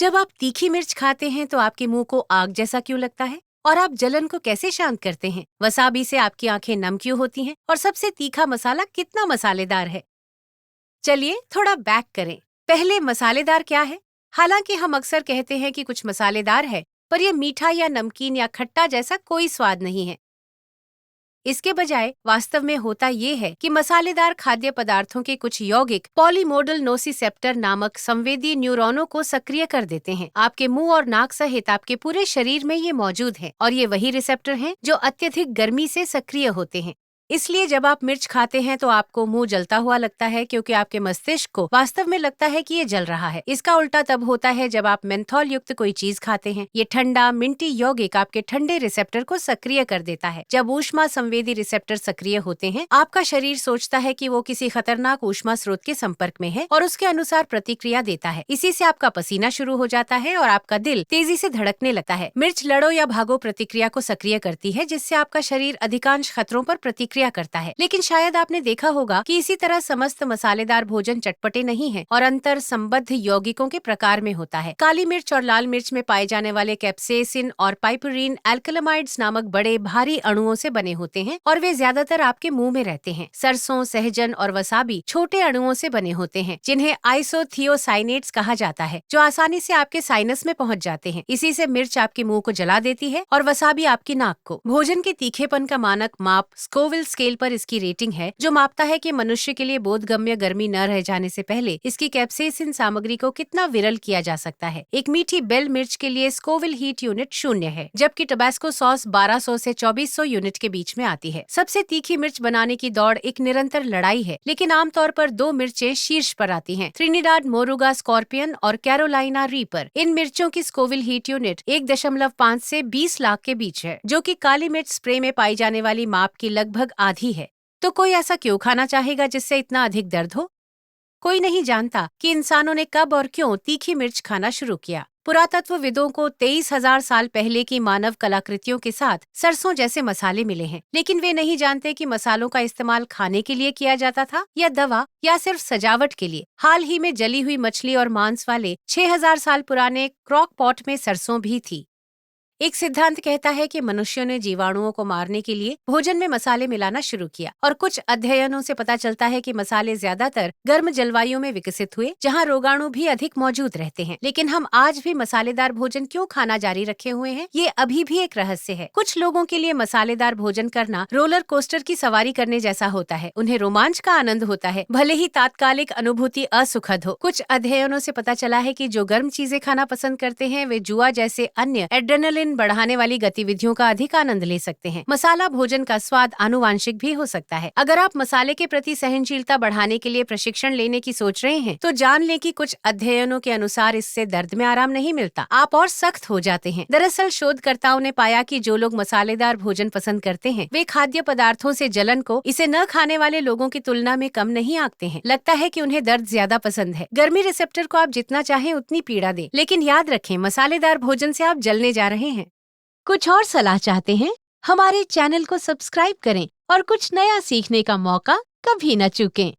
जब आप तीखी मिर्च खाते हैं तो आपके मुंह को आग जैसा क्यों लगता है? और आप जलन को कैसे शांत करते हैं? वसाबी से आपकी आंखें नम क्यों होती हैं? और सबसे तीखा मसाला कितना मसालेदार है? चलिए थोड़ा बैक करें। पहले मसालेदार क्या है? हालांकि हम अक्सर कहते हैं कि कुछ मसालेदार है, पर यह मीठा या नमकीन या खट्टा जैसा कोई स्वाद नहीं है। इसके बजाय वास्तव में होता ये है कि मसालेदार खाद्य पदार्थों के कुछ यौगिक पॉलीमोडल नोसिसेप्टर नामक संवेदी न्यूरॉनों को सक्रिय कर देते हैं। आपके मुंह और नाक सहित आपके पूरे शरीर में ये मौजूद है और ये वही रिसेप्टर हैं जो अत्यधिक गर्मी से सक्रिय होते हैं। इसलिए जब आप मिर्च खाते हैं तो आपको मुंह जलता हुआ लगता है, क्योंकि आपके मस्तिष्क को वास्तव में लगता है कि ये जल रहा है। इसका उल्टा तब होता है जब आप मेंथॉल युक्त कोई चीज खाते हैं। ये ठंडा मिंटी यौगिक आपके ठंडे रिसेप्टर को सक्रिय कर देता है। जब ऊष्मा संवेदी रिसेप्टर सक्रिय होते हैं, आपका शरीर सोचता है कि वो किसी खतरनाक ऊष्मा स्रोत के संपर्क में है और उसके अनुसार प्रतिक्रिया देता है। इसी से आपका पसीना शुरू हो जाता है और आपका दिल तेजी से धड़कने लगता है। मिर्च लड़ो या भागो प्रतिक्रिया को सक्रिय करती है, जिससे आपका शरीर अधिकांश खतरों पर प्रतिक्रिया करता है। लेकिन शायद आपने देखा होगा कि इसी तरह समस्त मसालेदार भोजन चटपटे नहीं है और अंतर संबद्ध यौगिकों के प्रकार में होता है। काली मिर्च और लाल मिर्च में पाए जाने वाले कैप्सेसिन और पाइपरीन एल्कलमाइड्स नामक बड़े भारी अणुओं से बने होते हैं और वे ज्यादातर आपके मुंह में रहते हैं। सरसों, सहजन और वसाबी छोटे अणुओं से बने होते हैं, जिन्हें आइसोथियोसाइनेट्स कहा जाता है, जो आसानी से आपके साइनस में पहुंच जाते हैं। इसी से मिर्च आपके मुंह को जला देती है और वसाबी आपकी नाक को। भोजन के तीखेपन का मानक माप स्कोविल स्केल पर इसकी रेटिंग है, जो मापता है कि मनुष्य के लिए बोधगम्य गर्मी न रह जाने से पहले इसकी कैप्सेसिन सामग्री को कितना विरल किया जा सकता है। एक मीठी बेल मिर्च के लिए स्कोविल हीट यूनिट 0 है, जबकि टबास्को सॉस 1200 से 2400 यूनिट के बीच में आती है। सबसे तीखी मिर्च बनाने की दौड़ एक निरंतर लड़ाई है, लेकिन आमतौर पर 2 मिर्चें शीर्ष पर आती हैं, ट्रिनिडाड मोरुगा स्कॉर्पियन और कैरोलाइना रीपर। इन मिर्चों की स्कोविल हीट यूनिट 1.5 से 20 लाख के बीच है, जो कि काली मिर्च स्प्रे में पाई जाने वाली माप की लगभग आधी है। तो कोई ऐसा क्यों खाना चाहेगा जिससे इतना अधिक दर्द हो? कोई नहीं जानता कि इंसानों ने कब और क्यों तीखी मिर्च खाना शुरू किया। पुरातत्वविदों को 23,000 साल पहले की मानव कलाकृतियों के साथ सरसों जैसे मसाले मिले हैं, लेकिन वे नहीं जानते कि मसालों का इस्तेमाल खाने के लिए किया जाता था या दवा या सिर्फ सजावट के लिए। हाल ही में जली हुई मछली और मांस वाले 6,000 साल पुराने क्रॉक पॉट में सरसों भी थी। एक सिद्धांत कहता है कि मनुष्यों ने जीवाणुओं को मारने के लिए भोजन में मसाले मिलाना शुरू किया और कुछ अध्ययनों से पता चलता है कि मसाले ज्यादातर गर्म जलवायु में विकसित हुए, जहां रोगाणु भी अधिक मौजूद रहते हैं। लेकिन हम आज भी मसालेदार भोजन क्यों खाना जारी रखे हुए हैं, ये अभी भी एक रहस्य है। कुछ लोगों के लिए मसालेदार भोजन करना रोलर कोस्टर की सवारी करने जैसा होता है। उन्हें रोमांच का आनंद होता है, भले ही तात्कालिक अनुभूति असुखद हो। कुछ अध्ययनों से पता चला है कि जो गर्म चीजें खाना पसंद करते हैं, वे जुआ जैसे अन्य एड्रेनलिन बढ़ाने वाली गतिविधियों का अधिक आनंद ले सकते हैं। मसाला भोजन का स्वाद आनुवांशिक भी हो सकता है। अगर आप मसाले के प्रति सहनशीलता बढ़ाने के लिए प्रशिक्षण लेने की सोच रहे हैं, तो जान लें कि कुछ अध्ययनों के अनुसार इससे दर्द में आराम नहीं मिलता, आप और सख्त हो जाते हैं। दरअसल शोधकर्ताओं ने पाया कि जो लोग मसालेदार भोजन पसंद करते हैं, वे खाद्य पदार्थों से जलन को इसे न खाने वाले लोगों की तुलना में कम नहीं आंकते हैं। लगता है कि उन्हें दर्द ज्यादा पसंद है। गर्मी रिसेप्टर को आप जितना चाहें उतनी पीड़ा दें, लेकिन याद रखें, मसालेदार भोजन से आप जलने जा रहे हैं। कुछ और सलाह चाहते हैं? हमारे चैनल को सब्सक्राइब करें और कुछ नया सीखने का मौका कभी न चूकें।